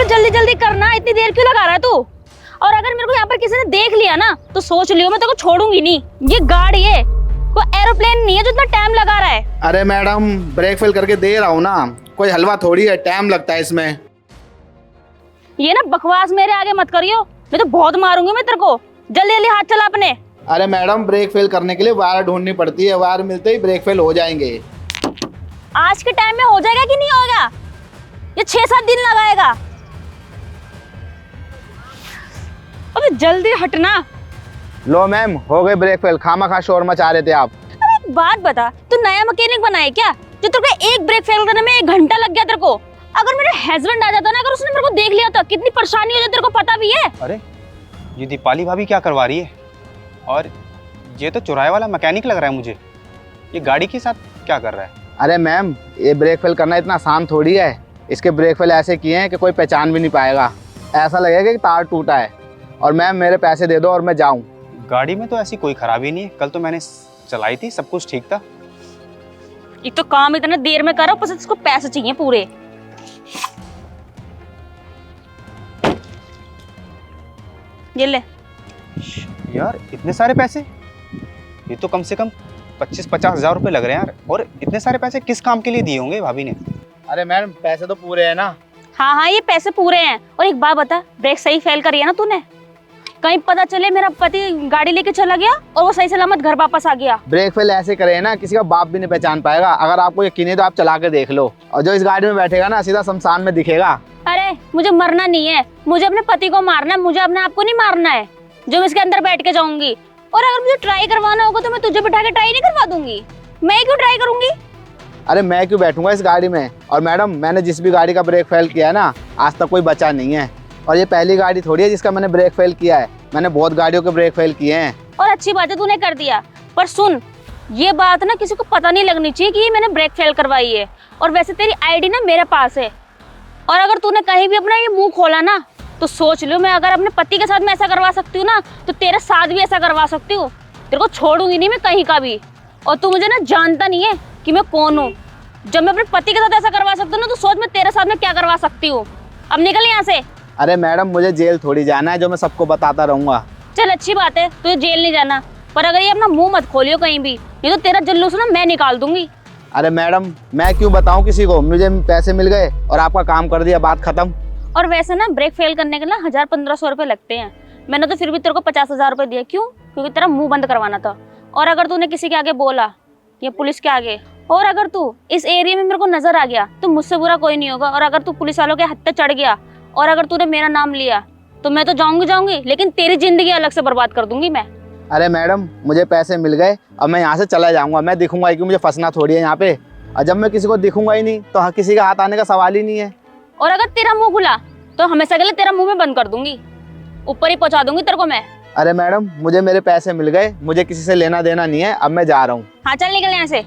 अबे जल्दी जल्दी करना, इतनी देर क्यों लगा रहा है तू? और अगर मेरे को यहाँ पर किसी ने देख लिया ना तो सोच लियो मैं तेरे को छोड़ूंगी नहीं। ये गाड़ी है, कोई एरोप्लेन नहीं है जो इतना टाइम लगा रहा है। अरे मैडम ब्रेक फेल करके दे रहा हूँ ना, कोई हलवा थोड़ी है, टाइम लगता है इसमें। ये ना बकवास मेरे आगे मत करियो, मैं तो बहुत मारूंगी मैं तेरे को। जल्दी जल्दी हाथ चला अपने। अरे मैडम ब्रेक फेल करने के लिए वायर ढूंढनी पड़ती है, वायर मिलते ही ब्रेक फेल हो जाएंगे। आज के टाइम में हो जाएगा कि नहीं होगा? ये 6-7 दिन लगाएगा। अबे जल्दी हटना। लो मैम हो गए ब्रेक फेल, खामा शोर मचा रहे थे आप। अब एक बात बता, तू नया मैकेनिक बना है क्या जो तेरे को एक ब्रेक फेल करने में 1 घंटा लग गया तेरे को? अगर मेरा हस्बैंड आ जाता ना, अगर उसने मेरे को देख लिया तो कितनी परेशानी हो जाती, तेरे को पता भी है। अरे ये दीपाली भाभी क्या करवा रही है? और ये तो चौराहे वाला मैकेनिक लग रहा है मुझे। ये गाड़ी के साथ क्या कर रहा है? अरे मैम ये ब्रेक फेल करना इतना आसान थोड़ी है, इसके ब्रेक फेल ऐसे किए हैं कि कोई पहचान भी नहीं पाएगा, ऐसा लगेगा कि तार टूटा है। और मैम मेरे पैसे दे दो और मैं जाऊं। गाड़ी में तो ऐसी कोई खराबी नहीं है, कल तो मैंने चलाई थी, सब कुछ ठीक था। एक तो काम इतना देर में करो, बस इसको पैसे चाहिए पूरे। ये ले। यार इतने सारे पैसे, ये तो कम से कम 25-50 हज़ार रुपये लग रहे हैं यार। और इतने सारे पैसे किस काम के लिए दिए होंगे भाभी ने? अरे मैडम पैसे तो पूरे हैं ना। हाँ हाँ ये पैसे पूरे हैं। और एक बात बता, ब्रेक सही फेल करी है ना तूने? कहीं पता चले मेरा पति गाड़ी लेके चला गया और वो सही सलामत घर वापस आ गया। ब्रेक फेल ऐसे करे है ना, किसी का बाप भी नहीं पहचान पाएगा। अगर आपको यकीन है तो आप चला के देख लो, और जो इस गाड़ी में बैठेगा ना सीधा शमशान में दिखेगा। अरे मुझे मरना नहीं है, मुझे अपने पति को मारना है, मुझे अपने आप को नहीं मारना है जो मैं इसके अंदर बैठ के जाऊंगी। और अगर मुझे ट्राई करवाना होगा तो मैं तुझे बिठा के ट्राई नहीं करवा दूंगी। मैं क्यों ट्राई करूंगी? अरे मैं क्यों बैठूंगा इस गाड़ी में? और मैडम मैंने जिस भी गाड़ी का ब्रेक फेल किया है ना, आज तक कोई बचा नहीं है। और ये पहली गाड़ी थोड़ी है जिसका मैंने ब्रेक फेल किया है, मैंने बहुत गाड़ियों के ब्रेक फेल किए हैं। और अच्छी बात है तूने कर दिया, पर सुन ये बात ना किसी को पता नहीं लगनी चाहिए कि मैंने ब्रेक फेल करवाई है। और वैसे तेरी आईडी ना मेरे पास है, और अगर तूने कहीं भी अपना ये मुंह खोला ना तो सोच लो, मैं अगर अपने पति के साथ में ऐसा करवा सकती हूँ ना तो तेरे साथ भी ऐसा करवा सकती हूँ। तेरे को छोड़ूंगी नहीं मैं कहीं का भी। और तू मुझे ना जानता नहीं है कि मैं कौन हूँ। जब मैं अपने पति के साथ ऐसा करवा सकती हूँ ना तो सोच मैं तेरे साथ में क्या करवा सकती हूँ। अब निकल यहाँ से। अरे मैडम मुझे जेल थोड़ी जाना है जो मैं सबको बताता रहूंगा। चल अच्छी बात है, तुझे जेल नहीं जाना, पर अगर ये अपना मुंह मत खोलियो कहीं भी, नहीं तो तेरा जुल्लूस ना मैं निकाल दूंगी। अरे मैडम मैं क्यों बताऊं किसी को, मुझे पैसे मिल गए और आपका काम कर दिया, बात खत्म। और वैसे ना ब्रेक फेल करने के ना 1000-1500 रुपए लगते हैं। मैंने तो फिर भी तेरे को 50,000 रुपए दिए। क्यों? क्योंकि तेरा मुंह बंद करवाना था। और अगर तूने किसी के आगे बोला या पुलिस के आगे, और अगर तू इस एरिया में मेरे को नजर आ गया तो मुझसे बुरा कोई नहीं होगा। और अगर तू पुलिस वालों के हत्थे चढ़ गया और अगर तूने मेरा नाम लिया तो मैं तो जाऊंगी, लेकिन तेरी जिंदगी अलग से बर्बाद कर दूंगी मैं। अरे मैडम मुझे पैसे मिल गए, अब मैं यहाँ से चला जाऊंगा। मैं दिखूंगा ही क्यों, मुझे फंसना थोड़ी है यहाँ पे। और जब मैं किसी को दिखूंगा ही नहीं तो किसी का हाथ आने का सवाल ही नहीं है। और अगर तेरा मुंह खुला तो हमेशा के लिए तेरा मुंह में बंद कर दूंगी, ऊपर ही पहुंचा दूंगी तेरे को मैं। अरे मैडम मुझे मेरे पैसे मिल गए, मुझे किसी से लेना देना नहीं है, अब मैं जा रहा हूँ। हाँ चल निकल यहाँ से।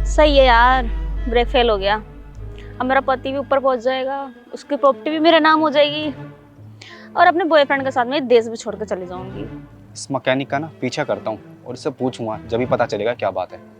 सही है यार, ब्रेक फेल हो गया। अब मेरा पति भी ऊपर पहुंच जाएगा, उसकी प्रॉपर्टी भी मेरे नाम हो जाएगी, और अपने बॉयफ्रेंड के साथ में देश भी छोड़ कर चली जाऊंगी। इस मैकेनिक का ना पीछा करता हूँ और इससे पूछूंगा, जब ही पता चलेगा क्या बात है।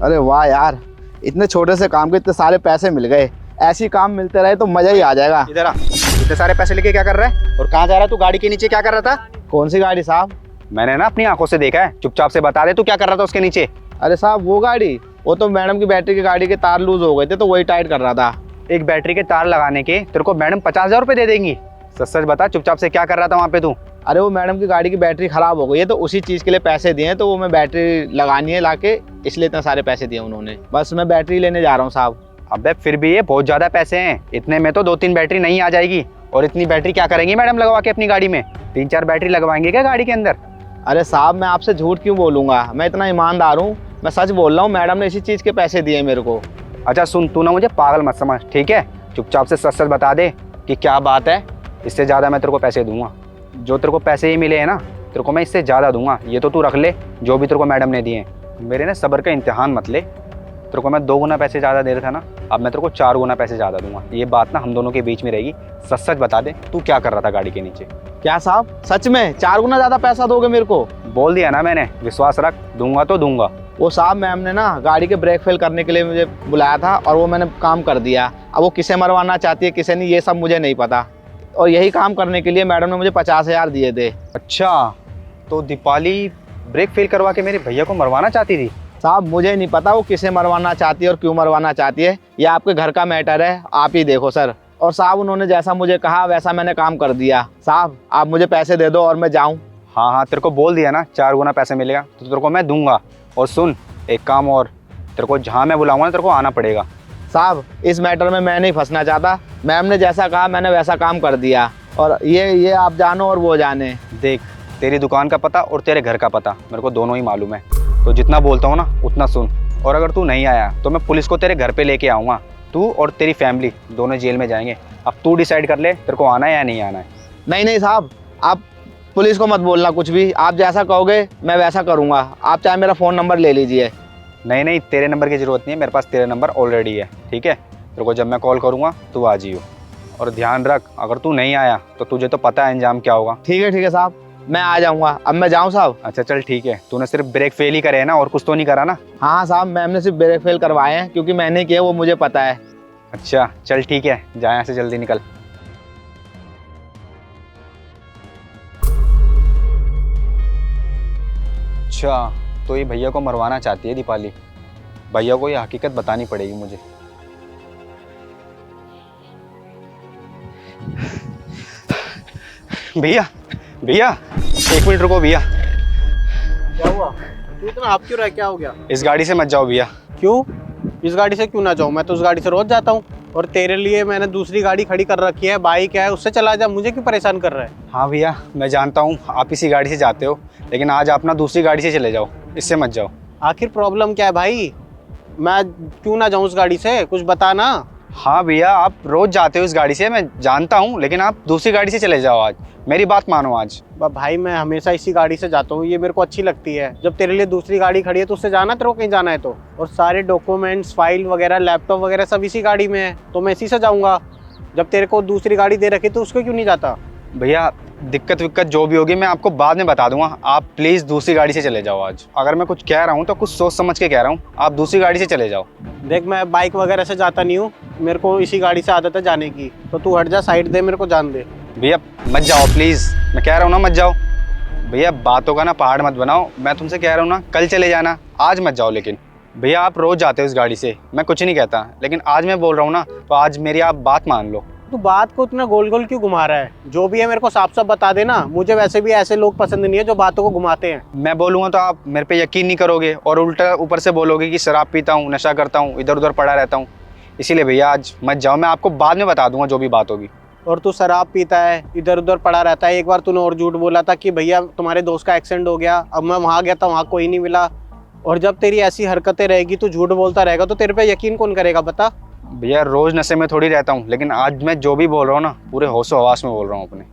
अरे वाह यार, इतने छोटे से काम के इतने सारे पैसे मिल गए। ऐसी काम मिलते रहे तो मजा ही आ जाएगा। इधर आ, इतने सारे पैसे लेके क्या कर रहा है और कहाँ जा रहा है? तू गाड़ी के नीचे क्या कर रहा था? कौन सी गाड़ी साहब? मैंने ना अपनी आंखों से देखा है, चुपचाप से बता दे तू क्या कर रहा था उसके नीचे। अरे साहब वो गाड़ी, वो तो मैडम की बैटरी की गाड़ी के तार लूज हो गए थे तो वही टाइट कर रहा था। एक बैटरी के तार लगाने के तेरे को मैडम 50,000 रुपये दे देंगी? सच सच बता, चुपचाप से क्या कर रहा था वहाँ पे तू? अरे वो मैडम की गाड़ी की बैटरी खराब हो गई है तो उसी चीज़ के लिए पैसे दिए हैं, तो वो मैं बैटरी लगानी है लाके, इसलिए इतने सारे पैसे दिए उन्होंने। बस मैं बैटरी लेने जा रहा हूँ साहब। अबे फिर भी ये बहुत ज़्यादा पैसे हैं, इतने में तो 2-3 बैटरी नहीं आ जाएगी। और इतनी बैटरी क्या करेंगी मैडम लगवा के अपनी गाड़ी में? 3-4 बैटरी लगवाएंगे क्या गाड़ी के अंदर? अरे साहब मैं आपसे झूठ क्यों बोलूँगा, मैं इतना ईमानदार हूँ, मैं सच बोल रहा हूँ। मैडम ने इसी चीज़ के पैसे दिए मेरे को। अच्छा सुन, तू ना मुझे पागल मत समझ, ठीक है? चुपचाप से सच सच बता दे कि क्या बात है, इससे ज़्यादा मैं तेरे को पैसे दूंगा। जो तेरे को पैसे ही मिले हैं ना तेरे को मैं इससे ज़्यादा दूंगा, ये तो तू रख ले जो भी तेरे को मैडम ने दिए हैं। मेरे ना सब्र का इम्तिहान मत ले। तेरे को मैं 2 गुना पैसे ज़्यादा दे रहा था ना, अब मैं तेरे को 4 गुना पैसे ज़्यादा दूंगा। ये बात ना हम दोनों के बीच में रहेगी। सच सच बता दे, तू क्या कर रहा था गाड़ी के नीचे? क्या साहब, सच में 4 गुना ज़्यादा पैसा दोगे मेरे को? बोल दिया ना मैंने, विश्वास रख, दूंगा तो दूंगा। वो साहब, मैम ने ना गाड़ी के ब्रेक फेल करने के लिए मुझे बुलाया था और वो मैंने काम कर दिया। अब वो किसे मरवाना चाहती है किसे नहीं, ये सब मुझे नहीं पता। और यही काम करने के लिए मैडम ने मुझे 50,000 दिए थे। अच्छा, तो दीपाली ब्रेक फेल करवा के मेरे भैया को मरवाना चाहती थी? साहब मुझे नहीं पता वो किसे मरवाना चाहती है और क्यों मरवाना चाहती है, ये आपके घर का मैटर है, आप ही देखो सर। और साहब उन्होंने जैसा मुझे कहा वैसा मैंने काम कर दिया। साहब आप मुझे पैसे दे दो और मैं जाऊँ। हाँ हाँ, तेरे को बोल दिया ना 4 गुना पैसे मिलेगा तो तेरे को मैं दूंगा। और सुन, एक काम और, तेरे को जहाँ मैं बुलाऊंगा ना तेरे को आना पड़ेगा। साहब इस मैटर में मैं नहीं फंसना चाहता, मैम ने जैसा कहा मैंने वैसा काम कर दिया। और ये आप जानो और वो जाने। देख, तेरी दुकान का पता और तेरे घर का पता मेरे को दोनों ही मालूम है, तो जितना बोलता हूँ ना उतना सुन। और अगर तू नहीं आया तो मैं पुलिस को तेरे घर पे लेके आऊँगा। तू और तेरी फैमिली दोनों जेल में जाएंगे। अब तू डिसाइड कर ले तेरे को आना है या नहीं आना है। नहीं साहब, आप पुलिस को मत बोलना कुछ भी, आप जैसा कहोगे मैं वैसा करूँगा। आप चाहे मेरा फ़ोन नंबर ले लीजिए। नहीं नहीं, तेरे नंबर की ज़रूरत नहीं है, मेरे पास तेरा नंबर ऑलरेडी है। ठीक है, तेरे को जब मैं कॉल करूँगा तू आ जाइयो। और ध्यान रख, अगर तू नहीं आया तो तुझे तो पता है अंजाम क्या होगा। ठीक है साहब, मैं आ जाऊँगा। अब मैं जाऊँ साहब? अच्छा चल ठीक है, तूने सिर्फ ब्रेक फेल ही करे है ना, और कुछ तो नहीं करा ना? हाँ साहब, मैम ने सिर्फ ब्रेक फेल करवाए हैं, क्योंकि मैंने किया वो मुझे पता है। अच्छा चल ठीक है, जा यहाँ से जल्दी निकल। अच्छा, तो ये भैया को मरवाना चाहती है दीपाली। भैया को ये हकीकत बतानी पड़ेगी मुझे। भैया भैया, 1 मिनट रुको भैया। क्या हुआ? तू इतना आप क्यों रहा? क्या हो गया? इस गाड़ी से मत जाओ भैया। क्यों? इस गाड़ी से क्यों ना जाऊँ? मैं तो उस गाड़ी से रोज जाता हूँ, और तेरे लिए मैंने दूसरी गाड़ी खड़ी कर रखी है, बाइक है, उससे चला जा। मुझे क्यों परेशान कर रहा है? हाँ भैया, मैं जानता हूँ आप इसी गाड़ी से जाते हो, लेकिन आज आप ना दूसरी गाड़ी से चले जाओ, इससे मत जाओ। आखिर प्रॉब्लम क्या है भाई? मैं क्यों ना जाऊँ उस गाड़ी से? कुछ बता ना। हाँ भैया, आप रोज जाते हो इस गाड़ी से, मैं जानता हूँ, लेकिन आप दूसरी गाड़ी से चले जाओ आज। मेरी बात मानो आज। भाई मैं हमेशा इसी गाड़ी से जाता हूँ, ये मेरे को अच्छी लगती है। जब तेरे लिए दूसरी गाड़ी खड़ी है तो उससे जाना, तेरे को कहीं जाना है तो। और सारे डॉक्यूमेंट्स, फाइल वगैरह, लैपटॉप वगैरह सब इसी गाड़ी में है, तो मैं इसी से जाऊँगा। जब तेरे को दूसरी गाड़ी दे रखी तो उसको क्यों नहीं जाता? भैया दिक्कत विक्कत जो भी होगी मैं आपको बाद में बता दूंगा, आप प्लीज़ दूसरी गाड़ी से चले जाओ आज। अगर मैं कुछ कह रहा हूँ तो कुछ सोच समझ के कह रहा हूँ, आप दूसरी गाड़ी से चले जाओ। देख, मैं बाइक वगैरह से जाता नहीं हूँ, मेरे को इसी गाड़ी से आदत है जाने की, तो तू हट जा, साइड दे, मेरे को जान दे। भैया मत जाओ प्लीज़, मैं कह रहा हूँ ना मत जाओ। भैया बातों का ना पहाड़ मत बनाओ, मैं तुमसे कह रहा हूँ ना कल चले जाना, आज मत जाओ। लेकिन भैया आप रोज़ जाते हो इस गाड़ी से, मैं कुछ नहीं कहता, लेकिन आज मैं बोल रहा हूँ ना, तो आज मेरी आप बात मान लो। तू बात को इतना गोल गोल क्यों घुमा रहा है? जो भी है मेरे को साफ साफ बता देना। मुझे वैसे भी ऐसे लोग पसंद नहीं है जो बातों को घुमाते हैं। मैं बोलूँगा तो आप मेरे पे यकीन नहीं करोगे, और उल्टा ऊपर से बोलोगे कि शराब पीता हूँ, नशा करता हूँ, इधर उधर पड़ा रहता हूँ। इसीलिए भैया आज मत जाओ, मैं आपको बाद में बता दूंगा जो भी बात होगी। और तू शराब पीता है, इधर उधर पड़ा रहता है। एक बार तूने और झूठ बोला था कि भैया तुम्हारे दोस्त का एक्सीडेंट हो गया, अब मैं वहाँ गया था, वहाँ कोई नहीं मिला। और जब तेरी ऐसी हरकतें रहेगी, तू झूठ बोलता रहेगा, तो तेरे पे यकीन कौन करेगा बता? भैया रोज़ नशे में थोड़ी रहता हूँ, लेकिन आज मैं जो भी बोल रहा हूँ ना पूरे होशो हवास में बोल रहा हूँ अपने।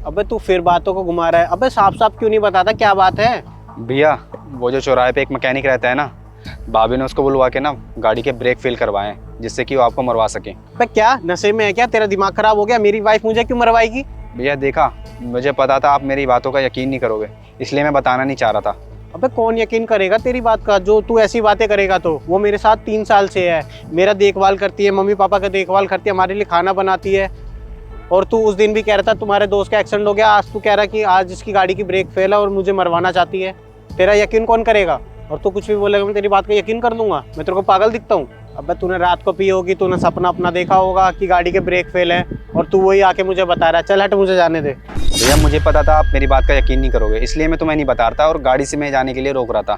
अबे तू फिर बातों को घुमा रहा है। अबे साफ साफ क्यों नहीं बताता क्या बात है? भैया वो जो चौराहे पे एक मैकेनिक रहता है ना, भाभी ने उसको बुलवा के ना गाड़ी के ब्रेक फेल करवाए हैं, जिससे कि वो आपको मरवा सके। अबे क्या नशे में है क्या? तेरा दिमाग खराब हो गया? मेरी वाइफ मुझे क्यों मरवाएगी? भैया देखा, मुझे पता था आप मेरी बातों का यकीन नहीं करोगे, इसलिए मैं बताना नहीं चाह रहा था। अबे कौन यकीन करेगा तेरी बात का? जो तू ऐसी बातें करेगा तो वो मेरे साथ 3 साल से है, मेरा देखभाल करती है, मम्मी पापा का देखभाल करती है, हमारे लिए खाना बनाती है। और तू उस दिन भी कह रहा था तुम्हारे दोस्त का एक्सीडेंट हो गया, आज तू कह रहा कि आज इसकी गाड़ी की ब्रेक फेल है और मुझे मरवाना चाहती है। तेरा यकीन कौन करेगा? और तू कुछ भी बोलेगा मैं तेरी बात का यकीन कर दूंगा? मैं तेरे को पागल दिखता हूँ? अबे तूने रात को पी होगी, तूने सपना अपना देखा होगा कि गाड़ी के ब्रेक फेल है, और तू वही आके मुझे बता रहा है। चल हट, मुझे जाने दे। भैया मुझे पता था आप मेरी बात का यकीन नहीं करोगे, इसलिए मैं तुम्हें नहीं बता रहा था और गाड़ी से मैं जाने के लिए रोक रहा था।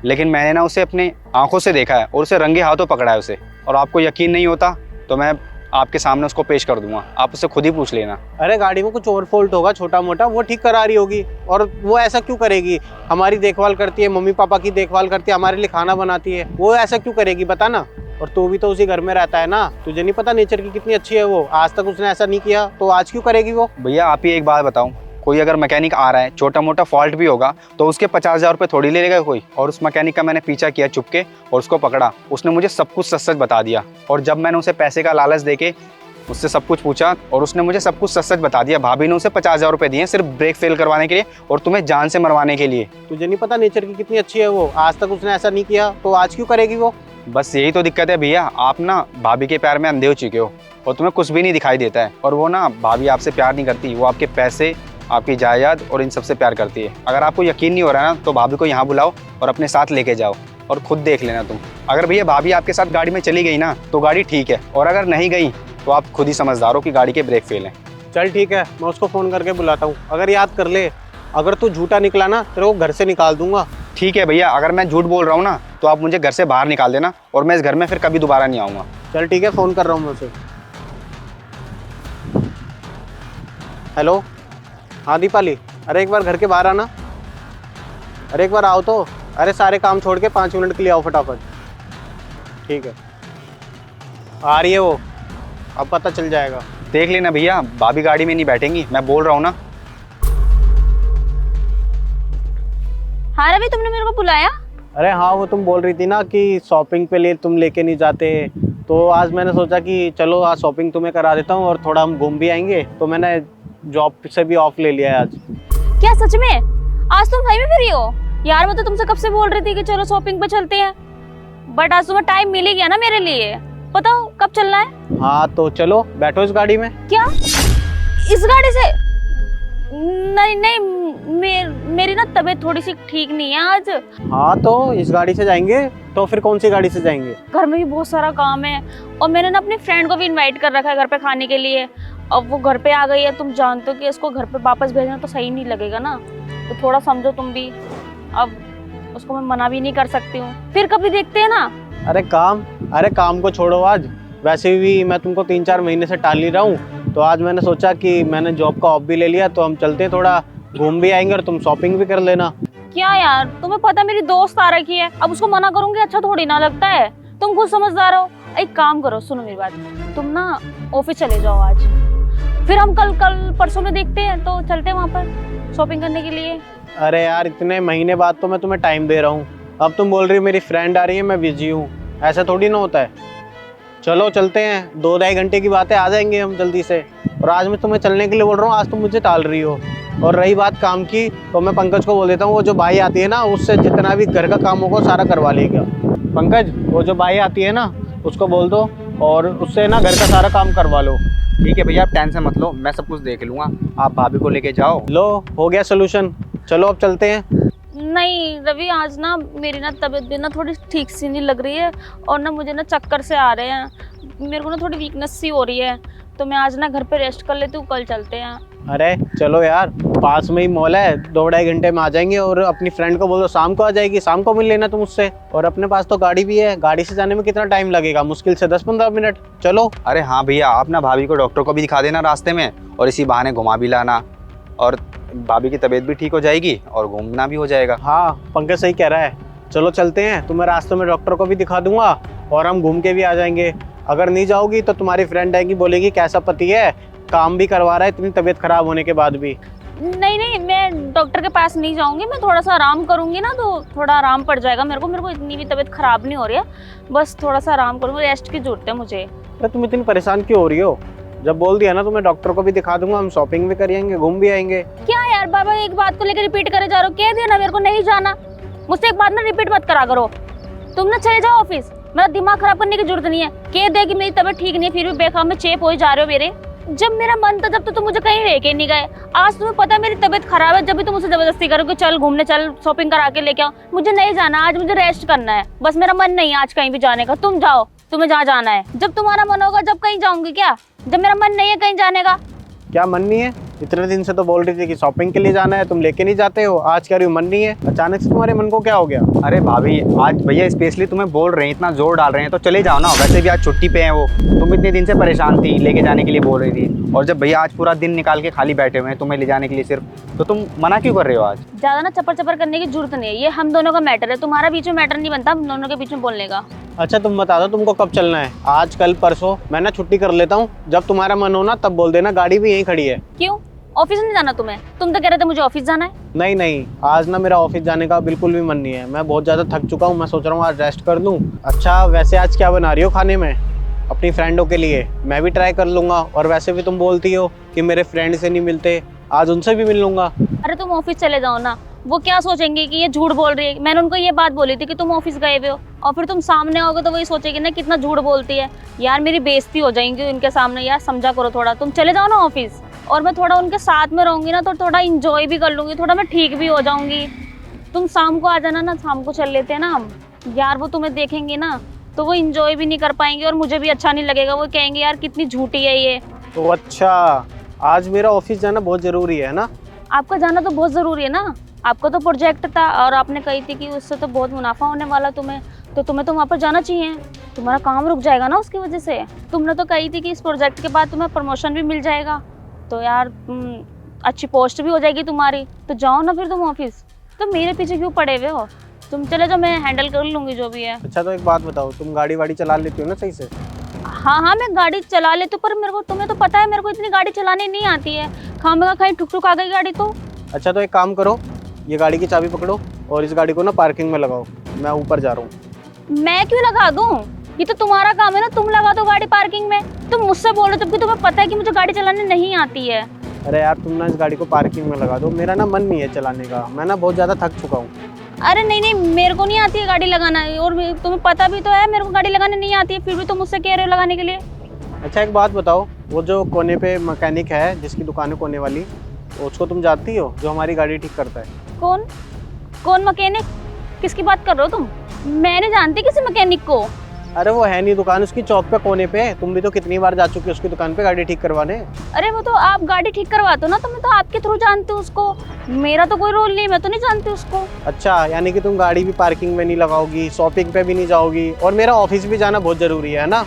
लेकिन मैंने ना उसे अपने आंखों से देखा है और उसे रंगे हाथों पकड़ा है उसे, और आपको यकीन नहीं होता तो मैं आपके सामने उसको पेश कर दूंगा, आप उससे खुद ही पूछ लेना। अरे गाड़ी में कुछ और फॉल्ट होगा छोटा मोटा, वो ठीक करा रही होगी। और वो ऐसा क्यों करेगी? हमारी देखभाल करती है, मम्मी पापा की देखभाल करती है, हमारे लिए खाना बनाती है, वो ऐसा क्यों करेगी बता ना? और तू भी तो उसी घर में रहता है ना, तुझे नहीं पता नेचर की कितनी अच्छी है वो? आज तक उसने ऐसा नहीं किया, तो आज क्यों करेगी वो? भैया आप ही एक बात बताओ, कोई अगर मैकेनिक आ रहा है, छोटा मोटा फॉल्ट भी होगा तो उसके 50,000 रुपये थोड़ी ले लेगा कोई। और उस मैकेनिक का मैंने पीछा किया चुपके और उसको पकड़ा। उसने मुझे सब कुछ सच सच बता दिया। और जब मैंने उसे पैसे का लालच देके उससे सब कुछ पूछा और उसने मुझे सब कुछ सच सच बता दिया। भाभी ने उसे 50,000 रुपये दिए सिर्फ ब्रेक फेल करवाने के लिए और तुम्हें जान से मरवाने के लिए। तुझे नहीं पता नेचर की कितनी अच्छी है वो, आज तक उसने ऐसा नहीं किया तो आज क्यों करेगी वो? बस यही तो दिक्कत है भैया, आप ना भाभी के प्यार में अंधे हो चुके हो और तुम्हें कुछ भी नहीं दिखाई देता है। और वो ना भाभी आपसे प्यार नहीं करती, वो आपके पैसे, आपकी जायदाद और इन सब से प्यार करती है। अगर आपको यकीन नहीं हो रहा है ना तो भाभी को यहाँ बुलाओ और अपने साथ लेके जाओ और खुद देख लेना तुम। अगर भैया भाभी आपके साथ गाड़ी में चली गई ना तो गाड़ी ठीक है, और अगर नहीं गई तो आप खुद ही समझदार हो कि गाड़ी के ब्रेक फेल हैं। चल ठीक है, मैं उसको फ़ोन करके बुलाता हूँ। अगर याद कर ले, अगर तू झूठा निकला ना तेरे को घर से निकाल दूंगा। ठीक है भैया, अगर मैं झूठ बोल रहा हूँ ना तो आप मुझे घर से बाहर निकाल देना और मैं इस घर में फिर कभी दोबारा नहीं आऊँगा। चल ठीक है, फ़ोन कर रहा हूँ मैं उसे। हेलो, हाँ दीपाली, अरे एक बार घर के बाहर आना। अरे एक बार आओ तो। अरे सारे काम छोड़ के 5 मिनट के लिए आओ फटाफट। ठीक है, आ रही है वो, अब पता चल जाएगा। देख लेना भैया, भाभी गाड़ी में नहीं बैठेंगी, मैं बोल रहा हूँ ना। हाँ रवि, तुमने मेरे को बुलाया? अरे हाँ, वो तुम बोल रही थी ना कि शॉपिंग पे लिए तुम लेके नहीं जाते, तो आज मैंने सोचा कि चलो आज शॉपिंग तुम्हें करा देता हूँ और थोड़ा हम घूम भी आएंगे, तो मैंने जॉब से भी ऑफ ले लिया है आज। क्या सच में? आज तुम भाई में फ्री हो? यार मैं तो तुमसे कब से बोल रही थी कि चलो शॉपिंग पे चलते हैं, बट आज तुम्हें टाइम मिल ही गया ना मेरे लिए। बताओ कब चलना है? हाँ तो चलो, बैठो इस गाड़ी में। क्या इस गाड़ी से? नहीं नहीं, मेरी ना तबीयत थोड़ी सी ठीक नहीं है आज। हाँ तो इस गाड़ी से जाएंगे, तो फिर कौन सी गाड़ी से जाएंगे? घर में भी बहुत सारा काम है और मैंने ना अपनी फ्रेंड को भी इनवाइट कर रखा है घर पे खाने के लिए। अब वो घर पे आ गई है, तुम जानते हो कि इसको घर पे वापस भेजना तो सही नहीं लगेगा ना, तो थोड़ा समझो तुम भी। अब उसको मैं मना भी नहीं कर सकती हूँ, फिर कभी देखते हैं ना। अरे काम को छोड़ो आज। वैसे भी मैं तुमको 3-4 महीने से टाल ही रहा हूँ, तो आज मैंने सोचा कि मैंने जॉब का ऑफ भी ले लिया, तो हम चलते हैं, थोड़ा घूम भी आएंगे और तुम शॉपिंग भी कर लेना। क्या यार, तुम्हें पता मेरी दोस्त आ रखी है, अब उसको मना करूंगी अच्छा थोड़ी ना लगता है। तुम खुद समझदार हो। एक काम करो, सुनो मेरी बात, तुम ना ऑफिस चले जाओ आज, फिर हम कल परसों में देखते हैं, तो चलते हैं वहाँ पर शॉपिंग करने के लिए। अरे यार, इतने महीने बाद तो मैं तुम्हें टाइम दे रहा हूँ, अब तुम बोल रही हो मेरी फ्रेंड आ रही है, मैं बिजी हूँ। ऐसा थोड़ी ना होता है। चलो चलते हैं, 2-2.5 घंटे की बात है, आ जाएंगे हम जल्दी से। और आज मैं तुम्हें चलने के लिए बोल रहा हूँ, आज तुम मुझे टाल रही हो। और रही बात काम की, तो मैं पंकज को बोल देता हूँ, वो जो बाई आती है ना, उससे जितना भी घर का काम होगा सारा करवा लेगा। पंकज, वो जो बाई आती है ना, उसको बोल दो और उससे ना घर का सारा काम करवा लो। ठीक है भैया, आप टेंशन मत लो, मैं सब कुछ देख लूँगा, आप भाभी को लेके जाओ। लो, हो गया सोल्यूशन। चलो अब चलते हैं। नहीं रवि, आज ना मेरी ना तबीयत भी ना थोड़ी ठीक सी नहीं लग रही है और ना मुझे ना चक्कर से आ रहे हैं, मेरे को ना थोड़ी वीकनेस सी हो रही है, तो मैं आज ना घर पे रेस्ट कर लेती हूँ, कल चलते हैं। अरे चलो यार, पास में ही मॉल है, 2-2.5 घंटे में आ जाएंगे। और अपनी फ्रेंड को बोलो शाम को आ जाएगी, शाम को मिल लेना तुम उससे। और अपने पास तो गाड़ी भी है, गाड़ी से जाने में कितना टाइम लगेगा? मुश्किल से 10-15 मिनट। चलो। अरे हाँ भैया, आप ना भाभी को डॉक्टर को भी दिखा देना रास्ते में और इसी बहाने घुमा भी लाना, और भाभी की तबीयत भी ठीक हो जाएगी और घूमना भी हो जाएगा। हाँ, पंकज सही कह रहा है। चलो चलते हैं, तुम्हें रास्ते में डॉक्टर को भी दिखा दूंगा और हम घूम के भी आ जाएंगे। अगर नहीं जाओगी तो तुम्हारी फ्रेंड आएगी, बोलेगी कैसा पति है, काम भी करवा रहा है इतनी तबीयत खराब होने के बाद भी। नहीं नहीं, मैं डॉक्टर के पास नहीं जाऊंगी, मैं थोड़ा सा आराम करूंगी ना तो थोड़ा आराम पड़ जाएगा मेरे को इतनी भी तबीयत खराब नहीं हो रही है, बस थोड़ा सा आराम करूंगी, रेस्ट की जरूरत है मुझे। अरे तुम इतनी परेशान क्यों हो रही हो? जब बोल दिया ना तुम्हें डॉक्टर को भी दिखा दूंगा, हम शॉपिंग भी करेंगे, घूम भी आएंगे। क्या यार बाबा, एक बात को लेकर रिपीट करे जा रहे हो? कह दिया ना मेरे को नहीं जाना, मुझसे एक बात ना रिपीट मत करा करो। तुम ना चले जाओ ऑफिस, मेरा दिमाग खराब करने की जरूरत नहीं है। कह दे कि मेरी तबीयत ठीक नहीं है, फिर भी बेखाम में चेप हो जा रहे हो मेरे। जब मेरा मन था जब तो तुम मुझे कहीं लेके नहीं गए, आज तुम्हें पता है मेरी तबीयत खराब है, जब भी तुम मुझसे जबरदस्ती करो कि चल घूमने चल, शॉपिंग करा के लेके आओ। मुझे नहीं जाना आज, मुझे रेस्ट करना है, बस मेरा मन नहीं है आज कहीं भी जाने का। तुम जाओ, तुम्हें जहाँ जाना है, जब तुम्हारा मन होगा जब कहीं जाऊंगी। क्या जब मेरा मन नहीं है कहीं जाने का? क्या मन नहीं है? इतने दिन से तो बोल रही थी कि शॉपिंग के लिए जाना है, तुम लेके नहीं जाते हो, आज कह रही हो मन नहीं है। अचानक से तुम्हारे मन को क्या हो गया? अरे भाभी, आज भैया स्पेशली तुम्हें बोल रहे हैं, इतना जोर डाल रहे हैं, तो चले जाओ ना। वैसे भी आज छुट्टी पे हैं वो, तुम इतने दिन से परेशान थी, लेके जाने के लिए बोल रही थी, और जब भैया आज पूरा दिन निकाल के खाली बैठे हुए हैं तुम्हें ले जाने के लिए सिर्फ, तो तुम मना क्यों कर रहे हो? आज ज्यादा ना चपर चपर करने की जरूरत नहीं है, ये हम दोनों का मैटर है, तुम्हारा बीच में मैटर नहीं बनता हम दोनों के बीच में बोलने का। अच्छा तुम बता दो तुमको कब चलना है? आज, कल, परसों? मैं ना छुट्टी कर लेता हूँ, जब तुम्हारा मन हो ना तब बोल देना, गाड़ी भी यहीं खड़ी है। क्यों? ऑफिस नहीं जाना तुम्हें? तुम तो कह रहे थे मुझे ऑफिस जाना है। नहीं नहीं, आज ना मेरा ऑफिस जाने का बिल्कुल भी मन नहीं है। मैं बहुत ज़्यादा थक चुका हूँ। मैं सोच रहा हूँ आज रेस्ट कर लूँ। अच्छा, वैसे आज क्या बना रही हो खाने में अपनी फ्रेंडों के लिए? मैं भी ट्राई कर लूँगा। और वैसे भी तुम बोलती हो कि मेरे फ्रेंड से नहीं मिलते, आज उनसे भी मिल लूँगा। अरे तुम ऑफिस चले जाओ ना, वो क्या सोचेंगे कि ये झूठ बोल रही है। मैंने उनको ये बात बोली थी कि तुम ऑफिस गए हुए हो, और फिर तुम सामने आओगे तो वही सोचेगी ना कितना झूठ बोलती है। यार मेरी बेइज्जती हो जाएगी उनके सामने, यार समझा करो थोड़ा। तुम चले जाओ ना ऑफिस, और मैं थोड़ा उनके साथ में रहूंगी ना तो थोड़ा इंजॉय भी कर लूंगी, थोड़ा मैं ठीक भी हो जाऊंगी। तुम शाम को आ जाना ना, शाम को चल लेते हैं ना हम। यार वो तुम्हें देखेंगे ना तो वो इंजॉय भी नहीं कर पाएंगे और मुझे भी अच्छा नहीं लगेगा। वो कहेंगे यार कितनी झूठी है ये। तो अच्छा, आज मेरा ऑफिस जाना बहुत ज़रूरी है ना? आपका जाना तो बहुत ज़रूरी है ना। आपका तो प्रोजेक्ट था और आपने कही थी कि उससे तो बहुत मुनाफा होने वाला तुम्हें, तो तुम्हें तो वहाँ पर जाना चाहिए। तुम्हारा काम रुक जाएगा ना उसकी वजह से। तुमने तो कही थी कि इस प्रोजेक्ट के बाद तुम्हें प्रमोशन भी मिल जाएगा, तो यार अच्छी पोस्ट भी हो जाएगी तुम्हारी। तो जाओ ना फिर तुम ऑफिस। तो मेरे पीछे क्यों पड़े हुए हो? तुम चले जाओ, मैं हैंडल कर लूँगी जो भी है। अच्छा, तो एक बात बताओ, तुम गाड़ी वाड़ी चला लेती हो ना सही से? हाँ हाँ, मैं गाड़ी चला लेती हूँ, पर मेरे को, तुम्हें तो पता है मेरे को इतनी गाड़ी चलानी नहीं आती है। खामेगा कहीं ठुक ठुक आ गई गाड़ी तो। अच्छा, तो एक काम करो, ये गाड़ी की चाबी पकड़ो और इस गाड़ी को ना पार्किंग में लगाओ। मैं ऊपर जा रहा हूँ। मैं क्यों लगा दूं? ये तो तुम्हारा काम है ना, तुम लगा दो गाड़ी पार्किंग में। तुम मुझसे बोल रहे हो जबकि तुम्हें पता है कि मुझे गाड़ी चलाने नहीं आती है। अरे यार, तुम ना इस गाड़ी को पार्किंग में लगा दो। मेरा ना मन नहीं है चलाने का, मैं ना बहुत ज़्यादा थक चुका हूँ। अरे नहीं नहीं, मेरे को नहीं आती है गाड़ी लगाना, और तुम्हें पता भी तो है मेरे को गाड़ी लगाने नहीं आती है, फिर भी तुम मुझसे कह रहे हो लगाने के लिए। अच्छा, एक बात बताओ, वो जो कोने पे मैकेनिक है जिसकी दुकान है कोने वाली, उसको तुम जानती हो, जो हमारी गाड़ी ठीक करता है? कौन कौन मैकेनिक? किसकी बात कर रहे हो तुम? मैं नहीं जानती किसी मैकेनिक को। अरे वो है नहीं दुकान उसकी चौक पे कोने पे। तुम भी तो कितनी बार जा चुकी हो उसकी दुकान पे गाड़ी ठीक करवाने। अरे वो तो आप गाड़ी ठीक करवाते हो ना, तो मैं तो आपके थ्रू जानती हूँ उसको। मेरा तो कोई रोल नहीं, मैं तो नहीं जानती उसको। अच्छा, यानी कि तुम गाड़ी भी पार्किंग में नहीं लगाओगी, शॉपिंग पे भी नहीं जाओगी, और मेरा ऑफिस भी जाना बहुत ज़रूरी है ना?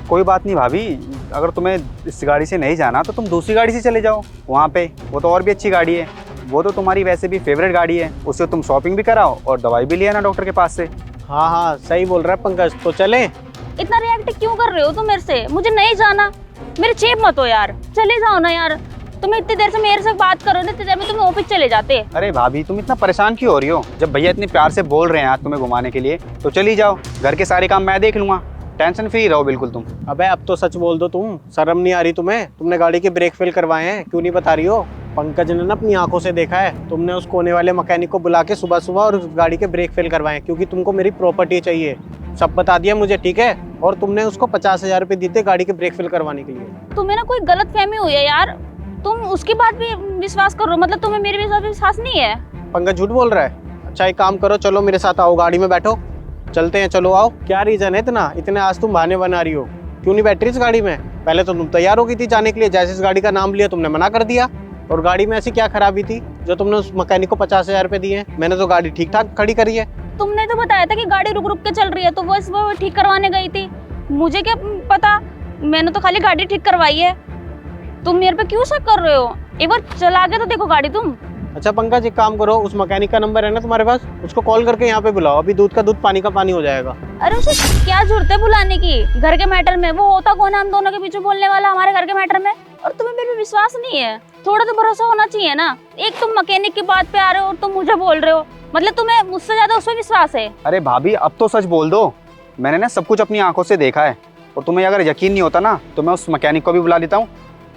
कोई बात नहीं भाभी, अगर तुम्हें इस गाड़ी से नहीं जाना तो तुम दूसरी गाड़ी से चले जाओ वहाँ पे। वो तो और भी अच्छी गाड़ी है, वो तो तुम्हारी वैसे भी फेवरेट गाड़ी है। उससे तुम शॉपिंग भी कराओ और दवाई भी लिया ना डॉक्टर के पास से। हाँ हाँ, सही बोल रहा है पंकज। तो चले? इतना रिएक्ट क्यों कर रहे हो तुम मेरे से? मुझे नहीं जाना, मेरे चेप मत हो यार। चले जाओ ना यार, तुम्हें इतनी देर से मेरे से बात करो ना, इतनी देर में तुम ऑफिस चले जाते। अरे भाभी, तुम इतना परेशान क्यों हो रही हो? जब भैया इतने प्यार से बोल रहे हैं आज तुम्हें घुमाने के लिए, तो चली जाओ। घर के सारे काम मैं देख लूँगा, टेंशन फ्री रहो बिल्कुल तुम। अबे अब तो सच बोल दो, तुम शर्म नहीं आ रही तुम्हें? तुमने गाड़ी के ब्रेक फेल करवाए हैं, क्यों नहीं बता रही हो? पंकज ने ना अपनी आंखों से देखा है, तुमने उस कोने वाले मैकेनिक को बुला के सुबह सुबह और उस गाड़ी के ब्रेक फेल करवाए, क्योंकि तुमको मेरी प्रॉपर्टी चाहिए। सब बता दिया मुझे, ठीक है? और तुमने उसको 50,000 रुपये दिए थे गाड़ी के ब्रेक फेल करवाने के लिए। तुम्हें ना कोई गलत फहमी हुई है यार, तुम उसकी बात भी विश्वास करो, मतलब तुम्हें मेरे विश्वास नहीं है। पंकज झूठ बोल रहा है। अच्छा, एक काम करो, चलो मेरे साथ आओ, गाड़ी में बैठो, चलते हैं। चलो आओ। क्या रीजन है इतने आज तुम बहाने बना रही हो? क्यों नहीं बैठ रही इस गाड़ी में? पहले तो तुम तैयार हो गई थी जाने के लिए, जैसे इस गाड़ी का नाम लिया तुमने मना कर दिया। और गाड़ी में ऐसी क्या खराबी थी जो तुमने उस मैकेनिक को 50,000 रुपये दिए? मैंने तो गाड़ी ठीक ठाक खड़ी करी है। तुमने तो बताया था कि गाड़ी रुक रुक के चल रही है, तो वो ठीक करवाने गई थी। मुझे क्या पता, मैंने तो खाली गाड़ी ठीक करवाई है। तुम मेरे पे क्यों शक कर रहे हो? एक बार चला के तो देखो गाड़ी तुम। अच्छा पंकज, एक काम करो, उस मैकेनिक का नंबर है ना तुम्हारे पास, उसको कॉल करके यहाँ पे बुलाओ। अभी दूध का दूध पानी का पानी हो जाएगा। अरे उसे क्या जरूरत है बुलाने की? घर के मैटर में वो होता कौन है हम दोनों के पीछे बोलने वाला हमारे घर के मैटर में? और तुम्हें मेरे पे विश्वास नहीं है? थोड़ा तो भरोसा होना चाहिए ना। एक तुम मैकेनिक की बात पे आ रहे हो और तुम मुझे बोल रहे हो, मतलब तुम्हें मुझसे ज्यादा उस पर विश्वास है। अरे भाभी, अब तो सच बोल दो। मैंने ना सब कुछ अपनी आंखों से देखा है, और तुम्हें अगर यकीन नहीं होता ना तो मैं उस मैकेनिक को भी बुला लेता हूँ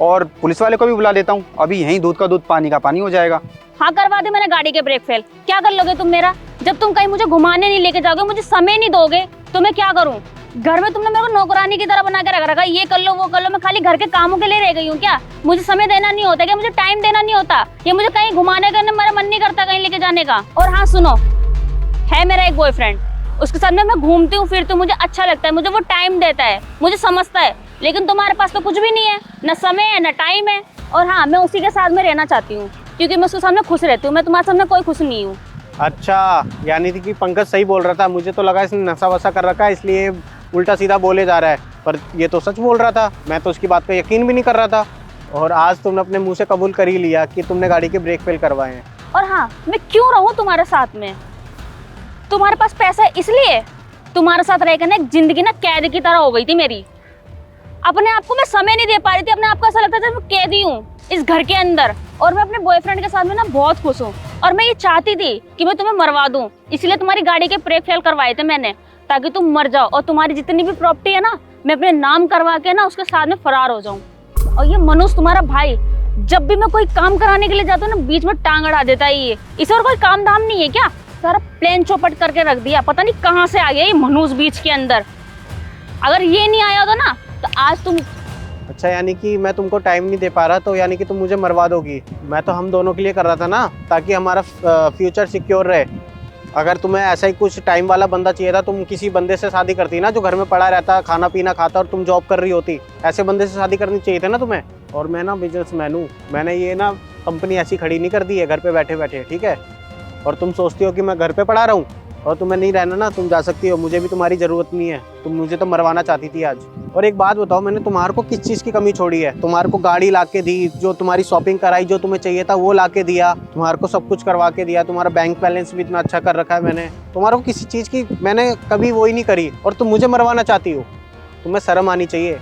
और पुलिस वाले को भी बुला लेता हूँ। अभी यहीं दूध का दूध पानी का पानी हो जाएगा। हाँ, करवा दी मैंने गाड़ी के ब्रेक फेल। क्या कर लोगे तुम मेरा? जब तुम कहीं मुझे घुमाने नहीं लेके जाओगे, मुझे समय नहीं दोगे, तो मैं क्या करूँ? घर में तुमने मेरे को नौकरानी की तरह बना के रख रखा, ये कर लो वो कर लो। मैं खाली घर के कामों के लिए रह गई हूँ क्या? मुझे समय देना नहीं होता क्या? मुझे टाइम देना नहीं होता? ये मुझे कहीं घुमाने का मेरा मन नहीं करता कहीं लेके जाने का। और हाँ सुनो, है मेरा एक बॉयफ्रेंड, उसके साथ में मैं घूमती हूँ फिरती हूँ, मुझे अच्छा लगता है, मुझे वो टाइम देता है, मुझे समझता है। लेकिन तुम्हारे पास तो कुछ भी नहीं है, न समय है न टाइम है। और हाँ, मैं उसी के साथ में रहना चाहती हूँ क्योंकि मैं उसके सामने खुश रहती हूँ। मैं तुम्हारे सामने कोई खुश नहीं हूँ। अच्छा, यानी कि पंकज सही बोल रहा था। मुझे तो लगा इसने नशा वसा कर रखा है, इसलिए उल्टा सीधा बोले जा रहा है, पर ये तो सच बोल रहा था। मैं तो उसकी बात पे यकीन भी नहीं कर रहा था, और आज तुमने अपने मुंह से कबूल कर ही लिया कि तुमने गाड़ी के ब्रेक फेल करवाए हैं। और हाँ, मैं क्यों रहूँ तुम्हारे साथ में? तुम्हारे पास पैसा है इसलिए? तुम्हारे साथ रहकर ना एक जिंदगी ना कैद की तरह हो गई थी मेरी। अपने आप को मैं समय नहीं दे पा रही थी, अपने आप को ऐसा लगता था मैं कैदी हूँ। इस घर के अंदर, और मैं अपने बॉयफ्रेंड के साथ में ना बहुत खुश हूँ। और मैं ये चाहती थी कि मैं तुम्हें मरवा दूँ, इसलिए तुम्हारी गाड़ी के ब्रेक फेल करवाए थे मैंने, ताकि तुम मर जाओ और तुम्हारी जितनी भी प्रॉपर्टी है ना मैं अपने नाम करवा के ना उसके साथ में फरार हो जाऊँ। और ये मनुष्य तुम्हारा भाई जब भी मैं कोई काम कराने के लिए जाता हूँ ना बीच में टांग अड़ा देता है ये। इसे और कोई काम धाम नहीं है क्या? सारा प्लान चौपट करके रख दिया, पता नहीं कहाँ से आ गया ये मनुष्य बीच के अंदर। अगर ये नहीं आया होता ना तो आज तुम। अच्छा, यानी कि मैं तुमको टाइम नहीं दे पा रहा तो यानी कि तुम मुझे मरवा दोगी? मैं तो हम दोनों के लिए कर रहा था ना, ताकि हमारा फ्यूचर सिक्योर रहे। अगर तुम्हें ऐसा ही कुछ टाइम वाला बंदा चाहिए था, तुम किसी बंदे से शादी करती ना जो घर में पड़ा रहता, खाना पीना खाता और तुम जॉब कर रही होती। ऐसे बंदे से शादी करनी चाहिए था ना तुम्हें। और मैं ना बिजनेसमैन हूँ, मैंने ये ना कंपनी ऐसी खड़ी नहीं कर दी है घर पे बैठे बैठे, ठीक है? और तुम सोचती हो कि मैं घर पे पड़ा रहूँ और तुम्हें नहीं रहना ना, तुम जा सकती हो, मुझे भी तुम्हारी ज़रूरत नहीं है। तुम मुझे तो मरवाना चाहती थी आज। और एक बात बताओ, मैंने तुम्हारे को किस चीज़ की कमी छोड़ी है? तुम्हारे को गाड़ी ला के दी, जो तुम्हारी शॉपिंग कराई, जो तुम्हें चाहिए था वो ला के दिया, तुम्हारे को सब कुछ करवा के दिया, तुम्हारा बैंक बैलेंस भी इतना अच्छा कर रखा है मैंने। तुम्हारे को किसी चीज़ की मैंने कभी वो ही नहीं करी और तुम मुझे मरवाना चाहती हो। तुम्हें शर्म आनी चाहिए।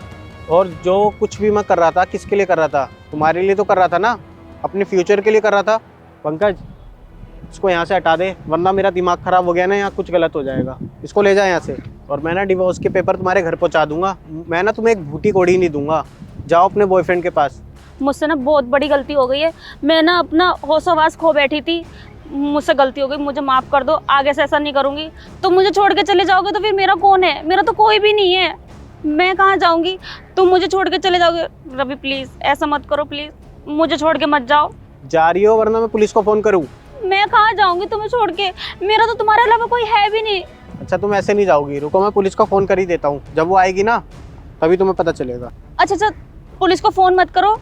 और जो कुछ भी मैं कर रहा था किसके लिए कर रहा था? तुम्हारे लिए तो कर रहा था ना, अपने फ्यूचर के लिए कर रहा था। पंकज, इसको यहाँ से हटा दे, वरना मेरा दिमाग खराब हो गया ना, यहाँ कुछ गलत हो जाएगा। इसको ले जा यहाँ से, और मैं ना डिवोर्स के पेपर तुम्हारे घर पहुँचा दूंगा। मैं ना तुम्हें एक भूटी कोड़ी नहीं दूंगा। जाओ अपने बॉयफ्रेंड के पास। मुझसे ना बहुत बड़ी गलती हो गई है, मैं ना अपना होश-हवास खो बैठी थी, मुझसे गलती हो गई, मुझे माफ़ कर दो। आगे से ऐसा नहीं करूँगी। तुम मुझे छोड़ के चले जाओगे तो फिर मेरा कौन है? मेरा तो कोई भी नहीं है, मैं कहाँ जाऊँगी? तुम मुझे छोड़ के चले जाओगे? रवि प्लीज़ ऐसा मत करो, प्लीज़ मुझे छोड़ के मत जाओ। जा रही हो वरना मैं पुलिस को फ़ोन करूँ? मैं कहाँ जाऊँगी तुम्हें छोड़ के? मेरा तो तुम्हारे अलावा कोई है भी नहीं। अच्छा, तुम ऐसे नहीं जाओगी, रुको मैं पुलिस को फ़ोन कर ही देता हूँ। जब वो आएगी ना तभी तुम्हें पता चलेगा। अच्छा, पुलिस को फ़ोन मत करो,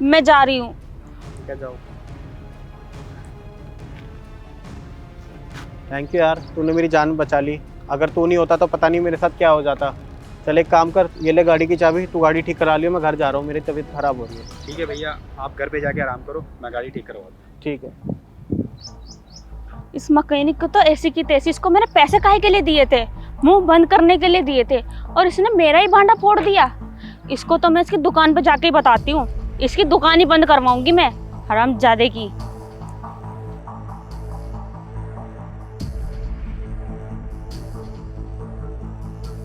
मैं जा रही हूँ। क्या जाओ। थैंक यू यार, तूने मेरी जान बचा ली। अगर तू नहीं होता तो पता नहीं मेरे साथ क्या हो जाता। चल एक काम कर, ये ले गाड़ी की चाबी, तू गाड़ी ठीक करा लियो, मैं घर जा रहा हूँ, मेरी तबीयत खराब हो रही है। ठीक है भैया, आप घर पे जाके आराम करो, मैं गाड़ी ठीक करवा दूँ। ठीक है। इस मैकेनिक को तो ऐसी की तैसी, इसको मैंने पैसे काहे के लिए दिए थे? मुंह बंद करने के लिए दिए थे, और इसने मेरा ही भांडा फोड़ दिया। इसको तो मैं इसकी दुकान पे जाके ही बताती हूँ, इसकी दुकान ही बंद करवाऊंगी मैं, हरामजादे की।